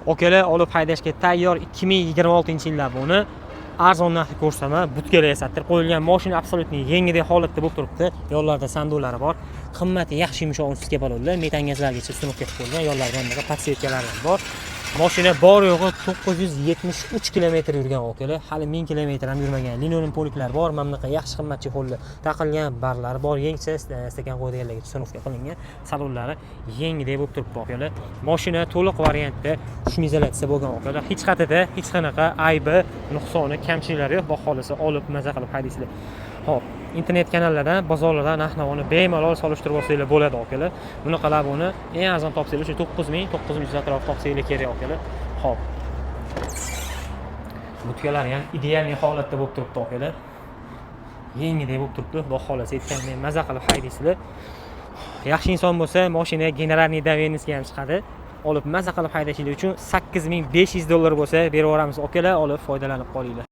Okalar olib haydashga tayyor 2026-yilda buni arzon narxi ko'rsatma butkalar yasattirib qo'yilgan. Mashina absolyutni yengidek holatda bo'lib turibdi. Yo'llarda sandolari bor. Qimmati yaxshi yumshoq unsiz balonlar, metan gazlargacha sinib ketib qo'yilgan. Yo'llarda bunaqa podsetkalar bor. Mashina bor yo'g'i 973 kilometr yurgan okalar. Hali 1000 kilometr ham yurmagan. Linoleum poliklar bor. Mana bunaqa yaxshi qimmatchi qo'llar taqilgan barlar bor. Yengcha stakan qo'yganlarga sinofga qilingan. Salonlari yengidek bo'lib turibdi okalar. Mashina to'liq variantda shmizalyatsiya bo'lgan okalar. Hech qatida hech qanaqa aybi, nuqsoni, kamchiliklari yo'q. Baholisi olib maza qilib haydaysizlar. Xo'p, internet kanallardan, bozorlardan narx-navoni bemalol solishtirib olsanglar bo'ladi okalar. Bunaqalar buni eng arzon topsanglar shu 9100 atrof topsanglar kerak okalar. Xo'p. Butkalar ham ideal holatda bo'lib turibdi okalar. Yengidek bo'lib turibdi. Baholisi aytganimdek maza qilib haydaysizlar. Yaxshi inson bo'lsa, mashina generalniy daveniyasiga ham chiqadi. Olib maza qilib haydashingiz uchun $8500 bo'lsa berib yuboramiz okalar, olib foydalanib qolinglar.